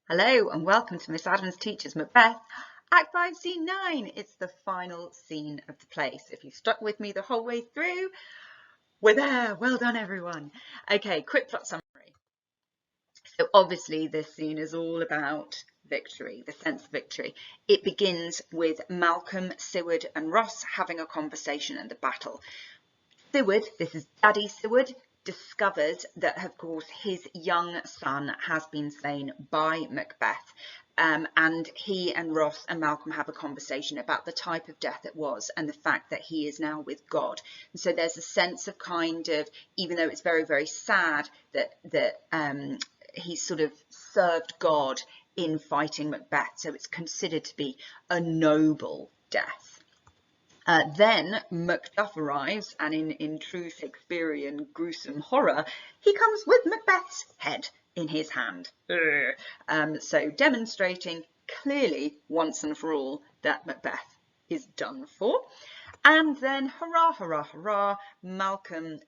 Hello and welcome to Miss Adams Teaches Macbeth, Act 5, Scene 9. It's the final scene of the play. So if you've stuck with me the whole way through, we're there. Well done, everyone. Okay, quick plot summary. So obviously this scene is all about victory, the sense of victory. It begins with Malcolm, Seward and Ross having a conversation at the battle. Seward, this is Daddy Seward, discovers that, of course, his young son has been slain by Macbeth. And he and Ross and Malcolm have a conversation about the type of death it was and the fact that he is now with God. And so there's a sense of kind of, even though it's very, very sad that he sort of served God in fighting Macbeth. So it's considered to be a noble death. Then Macduff arrives, and in true Shakespearean gruesome horror, he comes with Macbeth's head in his hand. So demonstrating clearly once and for all that Macbeth is done for. And then, hurrah, hurrah, hurrah, Malcolm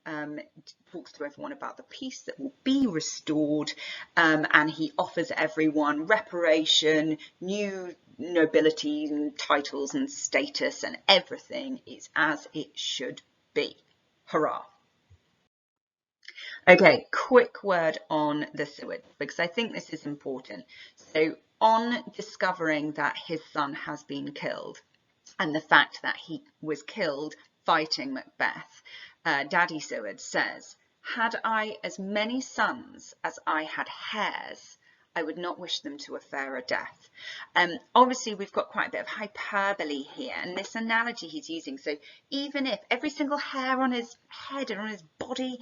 talks to everyone about the peace that will be restored, and he offers everyone reparation, new nobility and titles and status, and everything is as it should be. Hurrah. Okay, quick word on the Seward, because I think this is important. So on discovering that his son has been killed, and the fact that he was killed fighting Macbeth, Daddy Seward says, "Had I as many sons as I had hairs, I would not wish them to a fairer death." Obviously, we've got quite a bit of hyperbole here, and this analogy he's using. So even if every single hair on his head and on his body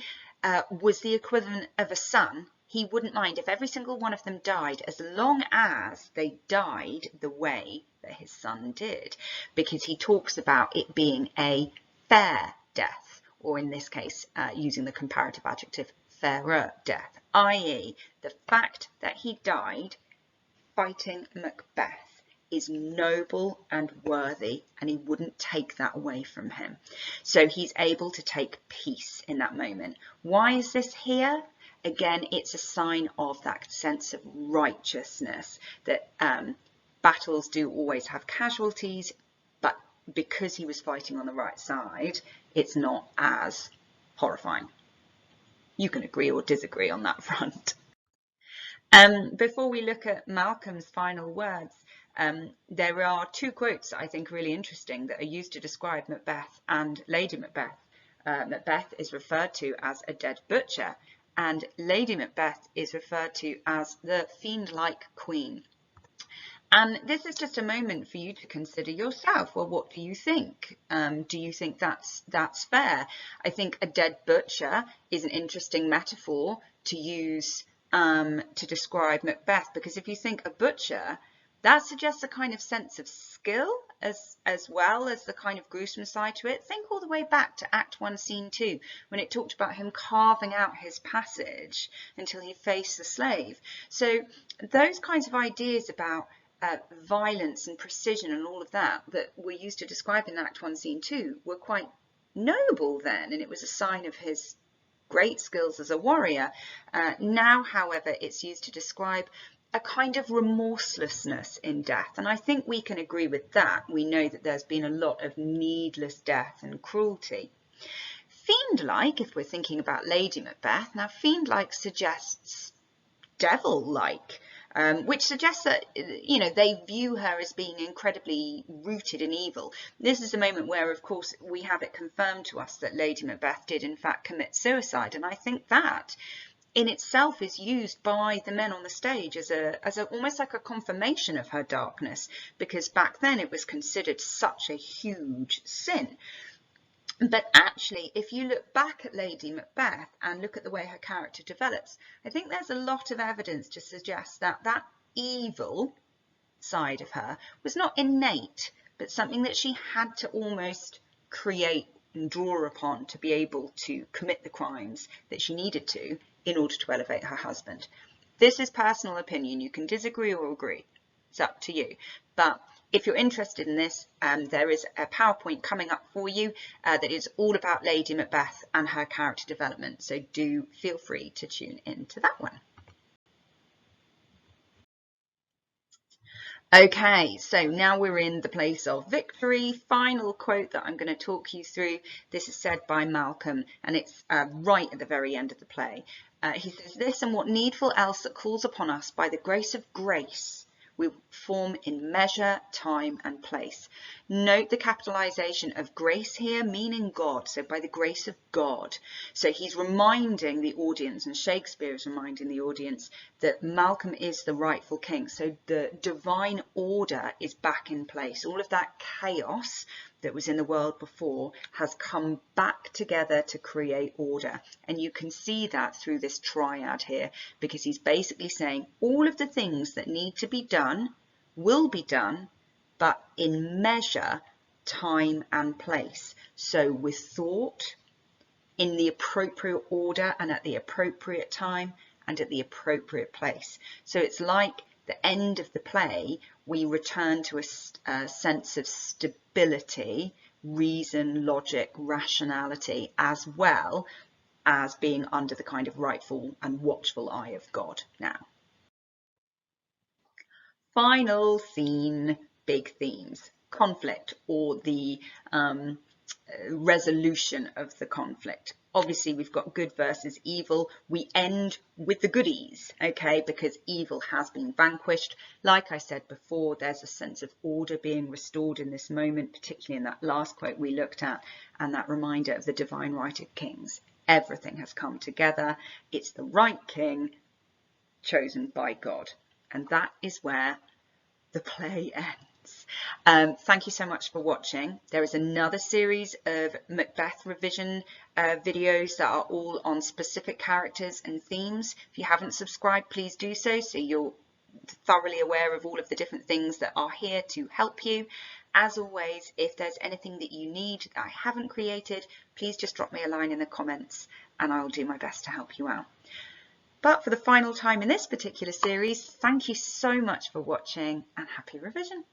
was the equivalent of a son, he wouldn't mind if every single one of them died, as long as they died the way that his son did, because he talks about it being a fair death, or in this case, using the comparative adjective, fairer death, i.e. the fact that he died fighting Macbeth is noble and worthy, and he wouldn't take that away from him. So he's able to take peace in that moment. Why is this here? Again, it's a sign of that sense of righteousness, that battles do always have casualties, but because he was fighting on the right side, it's not as horrifying. You can agree or disagree on that front. Before we look at Malcolm's final words, there are two quotes that I think are really interesting that are used to describe Macbeth and Lady Macbeth. Macbeth is referred to as a dead butcher, and Lady Macbeth is referred to as the fiend-like queen. And this is just a moment for you to consider yourself. Well, what do you think? Do you think that's fair? I think a dead butcher is an interesting metaphor to use to describe Macbeth, because if you think a butcher, that suggests a kind of sense of skill as well as the kind of gruesome side to it. Think all the way back to Act 1, Scene 2, when it talked about him carving out his passage until he faced the slave. So those kinds of ideas about violence and precision and all of that were used to describe in Act 1, Scene 2 were quite noble then, and it was a sign of his great skills as a warrior. Now, however, it's used to describe a kind of remorselessness in death, and I think we can agree with that. We know that there's been a lot of needless death and cruelty. Fiend-like, if we're thinking about Lady Macbeth, now fiend-like suggests devil-like, which suggests that, you know, they view her as being incredibly rooted in evil. This is a moment where, of course, we have it confirmed to us that Lady Macbeth did in fact commit suicide, and I think that in itself is used by the men on the stage as almost like a confirmation of her darkness, because back then it was considered such a huge sin. But actually, if you look back at Lady Macbeth and look at the way her character develops, I think there's a lot of evidence to suggest that that evil side of her was not innate, but something that she had to almost create and draw upon to be able to commit the crimes that she needed to in order to elevate her husband. This is personal opinion. You can disagree or agree. It's up to you. But if you're interested in this, there is a PowerPoint coming up for you that is all about Lady Macbeth and her character development. So do feel free to tune into that one. Okay, so now we're in the place of victory. Final quote that I'm going to talk you through. This is said by Malcolm, and it's right at the very end of the play. He says, "This and what needful else that calls upon us by the grace of grace we form in measure, time and place." Note the capitalization of grace here, meaning God, so by the grace of God. So he's reminding the audience, and Shakespeare is reminding the audience, that Malcolm is the rightful king. So the divine order is back in place. All of that chaos that was in the world before has come back together to create order. And you can see that through this triad here, because he's basically saying all of the things that need to be done will be done, but in measure, time and place. So with thought, in the appropriate order and at the appropriate time and at the appropriate place. So it's like the end of the play, we return to a sense of stability, reason, logic, rationality, as well as being under the kind of rightful and watchful eye of God now. Final scene, big themes. Conflict, or the resolution of the conflict. Obviously, we've got good versus evil. We end with the goodies, okay, because evil has been vanquished. Like I said before, there's a sense of order being restored in this moment, particularly in that last quote we looked at, and that reminder of the divine right of kings. Everything has come together. It's the right king chosen by God. And that is where the play ends. Thank you so much for watching. There is another series of Macbeth revision videos that are all on specific characters and themes. If you haven't subscribed, please do so, so you're thoroughly aware of all of the different things that are here to help you. As always, if there's anything that you need that I haven't created, please just drop me a line in the comments and I'll do my best to help you out. But for the final time in this particular series, thank you so much for watching and happy revision.